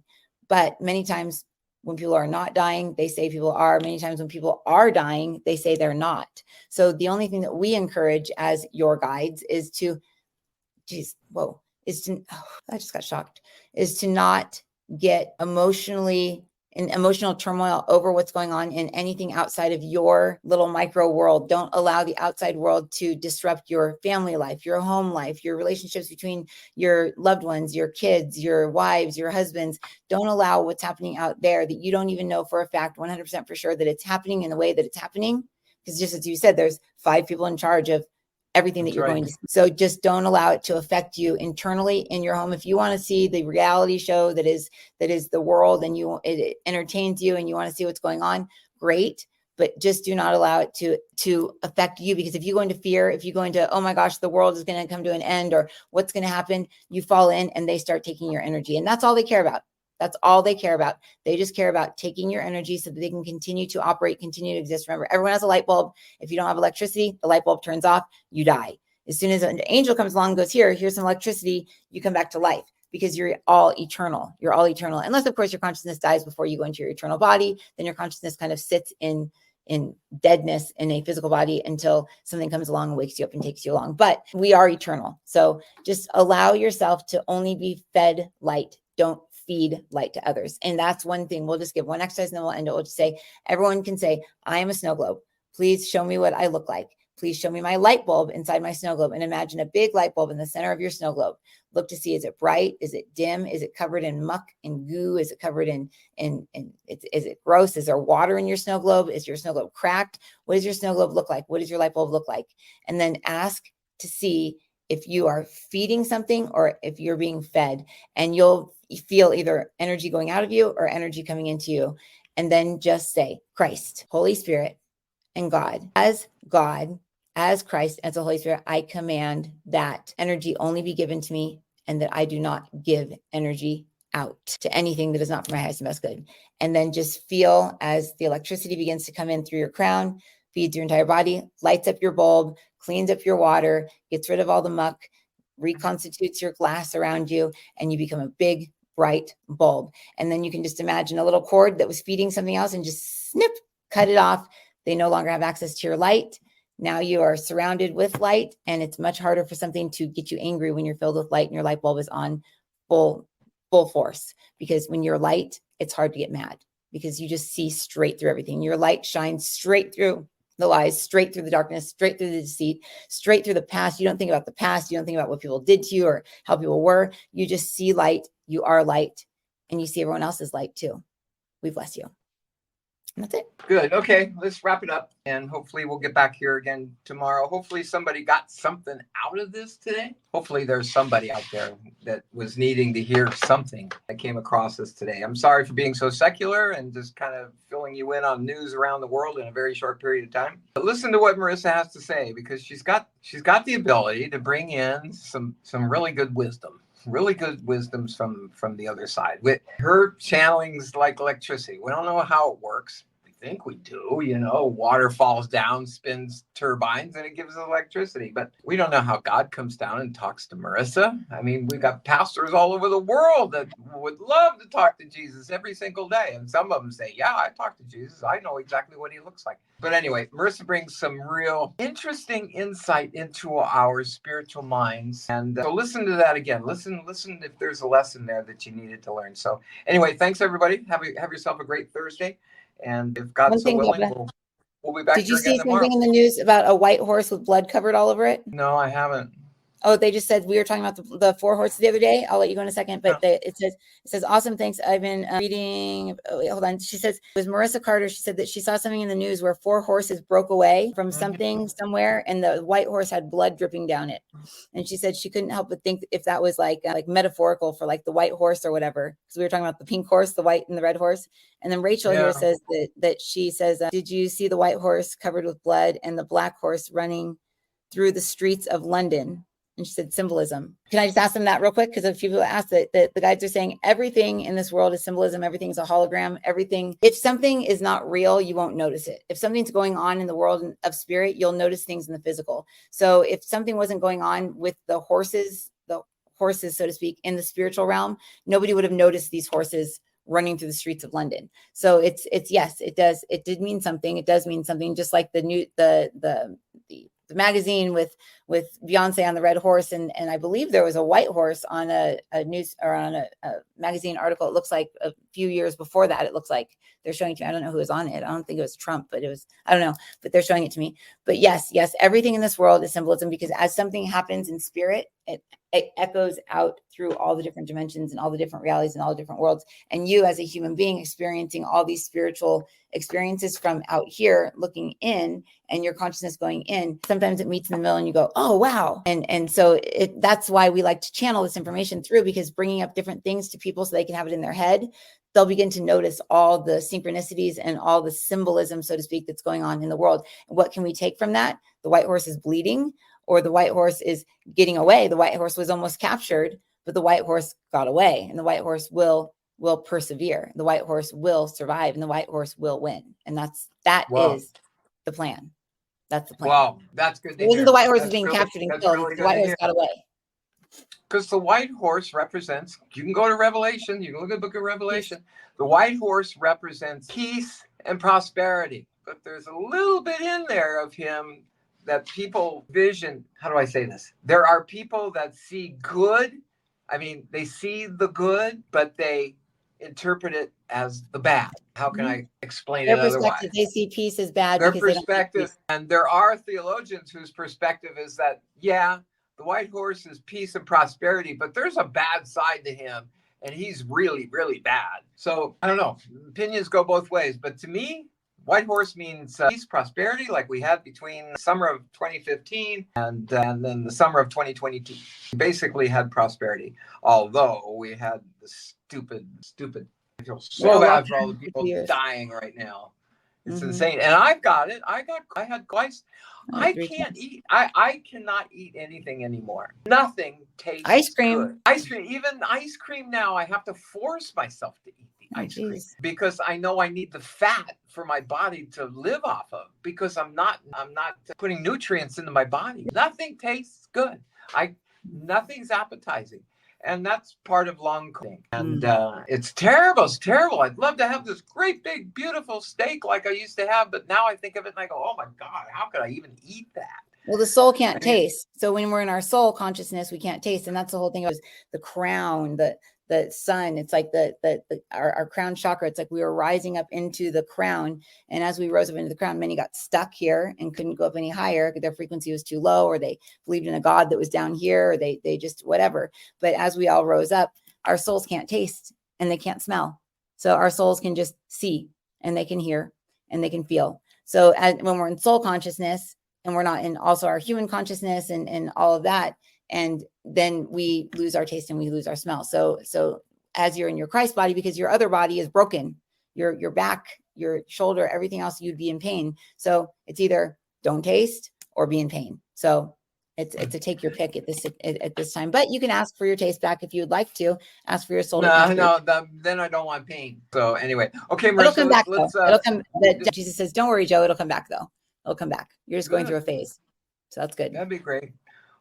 But many times when people are not dying, they say people are. Many times when people are dying, they say they're not. So the only thing that we encourage as your guides is to, I just got shocked, is to not get emotional turmoil over what's going on in anything outside of your little micro world. Don't allow the outside world to disrupt your family life, your home life, your relationships between your loved ones, your kids, your wives, your husbands. Don't allow what's happening out there that you don't even know for a fact 100% for sure that it's happening in the way that it's happening. Because just as you said, there's 5 people in charge of everything that you're going to see. So just don't allow it to affect you internally in your home. If you want to see the reality show that is the world, and it entertains you and you want to see what's going on, great. But just do not allow it to affect you, because if you go into fear, if you go into, oh my gosh, the world is going to come to an end, or what's going to happen, you fall in and they start taking your energy. And that's all they care about. That's all they care about. They just care about taking your energy so that they can continue to operate, continue to exist. Remember, everyone has a light bulb. If you don't have electricity, the light bulb turns off, you die. As soon as an angel comes along and goes, here's some electricity, you come back to life, because you're all eternal. You're all eternal. Unless, of course, your consciousness dies before you go into your eternal body, then your consciousness kind of sits in deadness in a physical body until something comes along and wakes you up and takes you along. But we are eternal. So just allow yourself to only be fed light. Don't feed light to others. And that's one thing. We'll just give one exercise and then we'll end it. We'll just say, everyone can say, I am a snow globe. Please show me what I look like. Please show me my light bulb inside my snow globe. And imagine a big light bulb in the center of your snow globe. Look to see, is it bright? Is it dim? Is it covered in muck and goo? Is it covered is it gross? Is there water in your snow globe? Is your snow globe cracked? What does your snow globe look like? What does your light bulb look like? And then ask to see if you are feeding something or if you're being fed, and you'll feel either energy going out of you or energy coming into you. And then just say, Christ, Holy Spirit, and God, as Christ, as the Holy Spirit, I command that energy only be given to me, and that I do not give energy out to anything that is not for my highest and best good. And then just feel as the electricity begins to come in through your crown, feeds your entire body, lights up your bulb, cleans up your water, gets rid of all the muck, reconstitutes your glass around you, and you become a big, bright bulb. And then you can just imagine a little cord that was feeding something else and just snip, cut it off. They no longer have access to your light. Now you are surrounded with light, and it's much harder for something to get you angry when you're filled with light and your light bulb is on full force. Because when you're light, it's hard to get mad, because you just see straight through everything. Your light shines straight through the lies, straight through the darkness, straight through the deceit, straight through the past. You don't think about the past. You don't think about what people did to you or how people were. You just see light. You are light, and you see everyone else's light too. We bless you. That's it. Good. Okay, let's wrap it up, and hopefully we'll get back here again tomorrow. Hopefully somebody got something out of this today. Hopefully there's somebody out there that was needing to hear something that came across this today. I'm sorry for being so secular and just kind of filling you in on news around the world in a very short period of time. But listen to what Marissa has to say, because she's got the ability to bring in some really good wisdom. Really good wisdoms from the other side. With her channeling's like electricity. We don't know how it works. We think we do, water falls down, spins turbines, and it gives us electricity. But we don't know how God comes down and talks to Marissa. I mean, we've got pastors all over the world that would love to talk to Jesus every single day. And some of them say, yeah, I talk to Jesus. I know exactly what he looks like. But anyway, Marissa brings some real interesting insight into our spiritual minds. And so listen to that again. Listen if there's a lesson there that you needed to learn. So anyway, thanks everybody. Have yourself a great Thursday. And if God's so willing, we'll be back Did you here again see tomorrow. something in the news about a white horse with blood covered all over it? No, I haven't. Oh, they just said we were talking about the 4 horses the other day. I'll let you go in a second, but it says awesome. Thanks. I've been reading. Oh, wait, hold on. She says it was Marissa Carter. She said that she saw something in the news where 4 horses broke away from something somewhere, and the white horse had blood dripping down it. And she said she couldn't help but think if that was like metaphorical for like the white horse or whatever, because we were talking about the pink horse, the white and the red horse. And then Rachel here says that she says, did you see the white horse covered with blood and the black horse running through the streets of London? And she said symbolism. Can I just ask them that real quick? Because a few people asked that the guides are saying everything in this world is symbolism. Everything's a hologram. Everything. If something is not real, you won't notice it. If something's going on in the world of spirit, you'll notice things in the physical. So if something wasn't going on with the horses, so to speak, in the spiritual realm, nobody would have noticed these horses running through the streets of London. So it's yes, it does. It did mean something. It does mean something. Just like the magazine with Beyonce on the red horse, and I believe there was a white horse on a news or on a magazine article. It looks like a few years before that. It looks like they're showing it to me. I don't know who was on it. I don't think it was Trump, but it was, I don't know, but they're showing it to me. But yes, everything in this world is symbolism, because as something happens in spirit, it echoes out through all the different dimensions and all the different realities and all the different worlds. And you as a human being experiencing all these spiritual experiences from out here looking in, and your consciousness going in, sometimes it meets in the middle and you go, oh, wow. And so that's why we like to channel this information through, because bringing up different things to people so they can have it in their head, they'll begin to notice all the synchronicities and all the symbolism, so to speak, that's going on in the world. And what can we take from that? The white horse is bleeding, or the white horse is getting away. The white horse was almost captured, but the white horse got away, and the white horse will persevere. The white horse will survive, and the white horse will win. And that is the plan. That's the plan. Wow, that's good. It wasn't the white horse was being captured and killed. Really the white horse got away. Because the white horse represents, you can go to Revelation, you can look at the book of Revelation. The white horse represents peace and prosperity. But there's a little bit in there of him that people vision. How do I say this? There are people that see good. I mean, they see the good, but they interpret it as the bad. How can I explain it otherwise? They see peace as bad. Their perspective, and there are theologians whose perspective is that, the white horse is peace and prosperity, but there's a bad side to him, and he's really, really bad. So I don't know. Opinions go both ways, but to me, white horse means peace, prosperity, like we had between the summer of 2015 and then the summer of 2022. We basically had prosperity, although we had the stupid. I feel so bad for all the people dying right now. It's insane. And I've got it. I had twice. I can't eat. I cannot eat anything anymore. Nothing tastes ice cream. Good. Ice cream. Even ice cream now, I have to force myself to eat the ice cream because I know I need the fat for my body to live off of, because I'm not putting nutrients into my body. Nothing tastes good. Nothing's appetizing. And that's part of long cooking. And it's terrible. It's terrible. I'd love to have this great, big, beautiful steak like I used to have. But now I think of it and I go, oh, my God, how could I even eat that? Well, the soul can't taste. So when we're in our soul consciousness, we can't taste. And that's the whole thing. Was the crown, the sun. It's like our crown chakra. It's like we were rising up into the crown. And as we rose up into the crown, many got stuck here and couldn't go up any higher because their frequency was too low, or they believed in a God that was down here, or they just whatever. But as we all rose up, our souls can't taste and they can't smell. So our souls can just see and they can hear and they can feel. So when we're in soul consciousness and we're not in also our human consciousness and all of that, and then we lose our taste and we lose our smell. So as you're in your Christ body, because your other body is broken, your back, your shoulder, everything else, you'd be in pain. So it's either don't taste or be in pain. So it's a take your pick at this time, but you can ask for your taste back if you would like to. Ask for your soul. Then I don't want pain. So anyway, okay, Marissa, it'll come back. It'll come. Jesus says, "Don't worry, Joe. It'll come back though. It'll come back. You're just going through a phase, so that's good. That'd be great.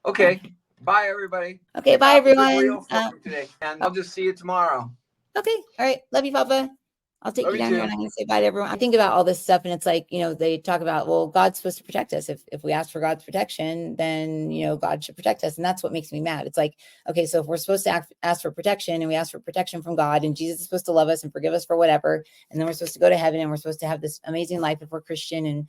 Okay, bye everybody. Okay, bye everyone. Today, and I'll just see you tomorrow. Okay, all right. Love you, Papa. I'll take you down here and I'm going to say bye to everyone. I think about all this stuff and it's like, they talk about, well, God's supposed to protect us. If we ask for God's protection, then, God should protect us. And that's what makes me mad. It's like, okay, so if we're supposed to ask for protection and we ask for protection from God and Jesus is supposed to love us and forgive us for whatever, and then we're supposed to go to heaven and we're supposed to have this amazing life if we're Christian and,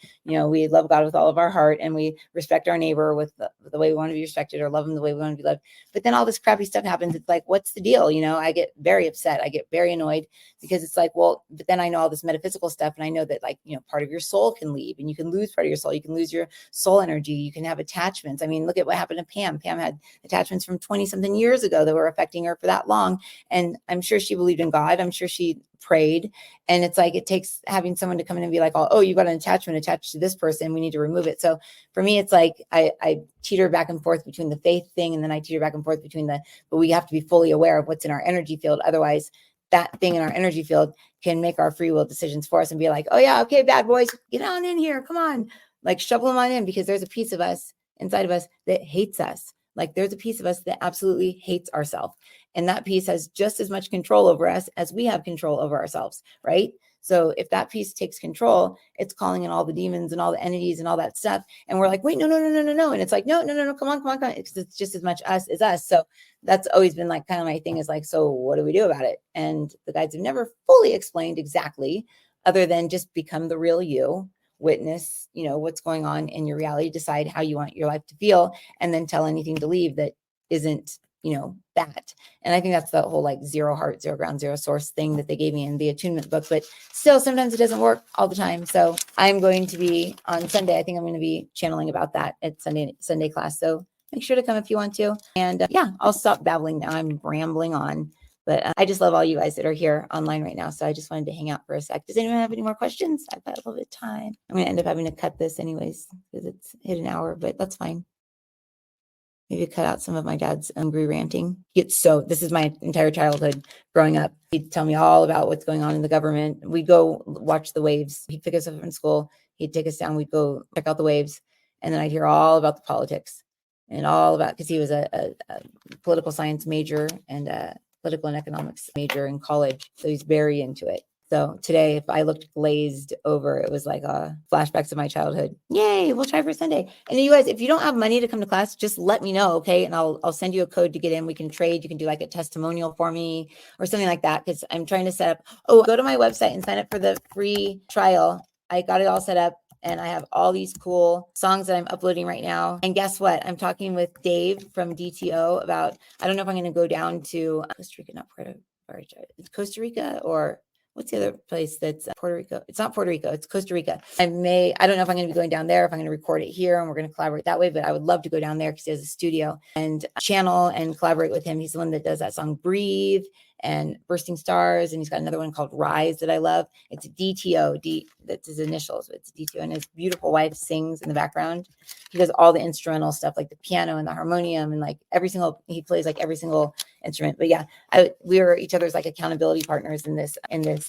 we love God with all of our heart and we respect our neighbor with the way we want to be respected or love him the way we want to be loved. But then all this crappy stuff happens. It's like, what's the deal? I get very upset. I get very annoyed because it's like, well, but then I know all this metaphysical stuff and I know that part of your soul can leave and you can lose part of your soul. You can lose your soul energy. You can have attachments. I mean, look at what happened to Pam. Pam had attachments from 20 something years ago that were affecting her for that long. And I'm sure she believed in God. I'm sure she prayed. And it's like, it takes having someone to come in and be like, oh, you got an attachment attached to this person. We need to remove it. So for me, it's like, I teeter back and forth between the faith thing. And then I teeter back and forth between but we have to be fully aware of what's in our energy field. Otherwise, that thing in our energy field can make our free will decisions for us and be like, oh yeah, okay, bad boys, get on in here. Come on. Like shovel them on in because there's a piece of us inside of us that hates us. Like there's a piece of us that absolutely hates ourselves. And that piece has just as much control over us as we have control over ourselves. Right. So if that piece takes control, it's calling in all the demons and all the entities and all that stuff. And we're like, wait, no. And it's like, no, come on. It's just as much us as us. So that's always been like kind of my thing is like, so what do we do about it? And the guides have never fully explained exactly other than just become the real you, witness, what's going on in your reality, decide how you want your life to feel, and then tell anything to leave that isn't that. And I think that's the whole like zero heart, zero ground, zero source thing that they gave me in the attunement book, but still sometimes it doesn't work all the time. So I'm going to be on Sunday. I think I'm going to be channeling about that at Sunday class. So make sure to come if you want to. And I'll stop babbling now. I'm rambling on, but I just love all you guys that are here online right now. So I just wanted to hang out for a sec. Does anyone have any more questions? I've got a little bit of time. I'm going to end up having to cut this anyways, because it's hit an hour, but that's fine. Maybe cut out some of my dad's angry ranting. This is my entire childhood growing up. He'd tell me all about what's going on in the government. We'd go watch the waves. He'd pick us up from school. He'd take us down. We'd go check out the waves. And then I'd hear all about the politics and all about, because he was a political science major and a political and economics major in college. So he's very into it. So today, if I looked glazed over, it was like flashbacks of my childhood. Yay, we'll try for Sunday. And you guys, if you don't have money to come to class, just let me know, okay? And I'll send you a code to get in. We can trade. You can do like a testimonial for me or something like that, because I'm trying to set up. Oh, go to my website and sign up for the free trial. I got it all set up. And I have all these cool songs that I'm uploading right now. And guess what? I'm talking with Dave from DTO about, I don't know if I'm going to go down to Costa Rica, not Puerto Rico. It's Costa Rica or what's the other place that's Puerto Rico? It's not Puerto Rico. It's Costa Rica. I don't know if I'm going to be going down there, if I'm going to record it here and we're going to collaborate that way, but I would love to go down there because he has a studio and channel and collaborate with him. He's the one that does that song Breathe and Bursting Stars. And he's got another one called Rise that I love. It's DTO, that's his initials, but it's DTO. And his beautiful wife sings in the background. He does all the instrumental stuff like the piano and the harmonium and like he plays like every single instrument. But yeah, we were each other's like accountability partners in this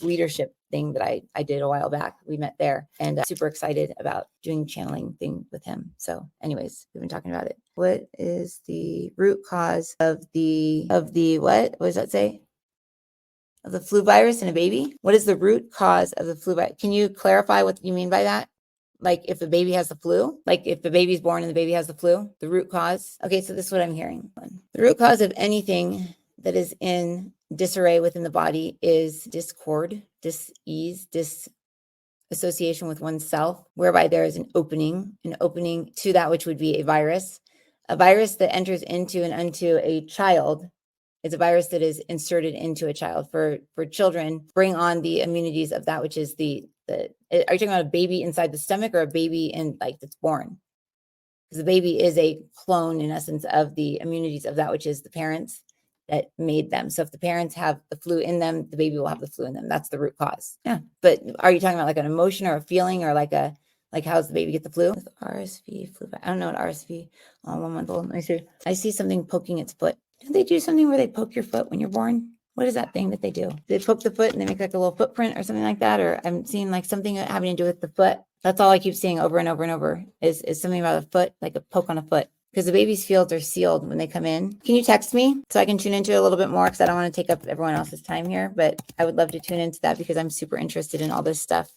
leadership thing that I did a while back. We met there and super excited about doing channeling thing with him. So anyways, we've been talking about it. What is the root cause of the what does that say? Of the flu virus in a baby? What is the root cause of the flu virus? Can you clarify what you mean by that? Like if the baby has the flu, like if the baby's born and the baby has the flu, the root cause. Okay, so this is what I'm hearing. The root cause of anything that is in disarray within the body is discord, dis-ease, disassociation with oneself, whereby there is an opening to that which would be a virus that enters into and unto a child It's a virus that is inserted into a child. For children, bring on the immunities of that which is are you talking about a baby inside the stomach or a baby in like that's born? Because the baby is a clone in essence of the immunities of that which is the parents that made them. So if the parents have the flu in them, the baby will have the flu in them. That's the root cause. Yeah. But are you talking about like an emotion or a feeling or like how's the baby get the flu? With RSV, flu. I don't know what RSV. 1 month old. Let me see. I see something poking its foot. Didn't they do something where they poke your foot when you're born? What is that thing that they do? They poke the foot and they make like a little footprint or something like that. Or I'm seeing like something having to do with the foot. That's all I keep seeing over and over and over is something about a foot, like a poke on a foot. Because the baby's fields are sealed when they come in. Can you text me so I can tune into it a little bit more? Because I don't want to take up everyone else's time here, but I would love to tune into that because I'm super interested in all this stuff.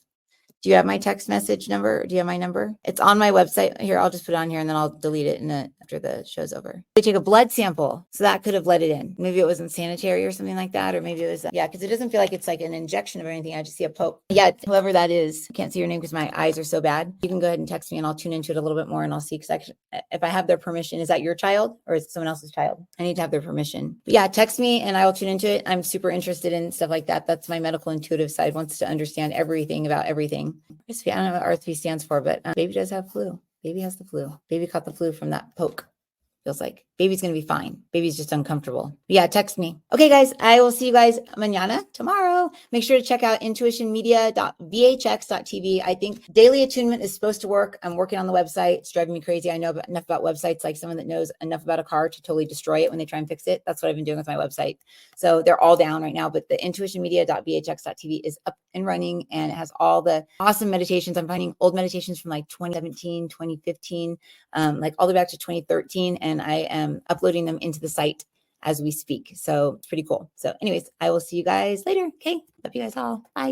Do you have my text message number? Do you have my number? It's on my website. Here, I'll just put it on here and then I'll delete it after the show's over. They take a blood sample. So that could have let it in. Maybe it wasn't sanitary or something like that. Or maybe it was, yeah, because it doesn't feel like it's like an injection of anything. I just see a poke. Yeah, whoever that is, I can't see your name because my eyes are so bad. You can go ahead and text me and I'll tune into it a little bit more and I'll see. Because if I have their permission, is that your child or is it someone else's child? I need to have their permission. But yeah, text me and I will tune into it. I'm super interested in stuff like that. That's my medical intuitive side, wants to understand everything about everything. I don't know what RSV stands for, but baby does have flu. Baby has the flu. Baby caught the flu from that poke. Feels like baby's going to be fine. Baby's just uncomfortable. Yeah, text me. Okay, guys, I will see you guys mañana, tomorrow. Make sure to check out intuitionmedia.vhx.tv. I think daily attunement is supposed to work. I'm working on the website. It's driving me crazy. I know enough about websites, like someone that knows enough about a car to totally destroy it when they try and fix it. That's what I've been doing with my website. So they're all down right now, but the intuitionmedia.vhx.tv is up and running and it has all the awesome meditations. I'm finding old meditations from like 2017, 2015, like all the way back to 2013. And I am uploading them into the site as we speak. So it's pretty cool. So anyways, I will see you guys later. Okay. Love you guys all. Bye.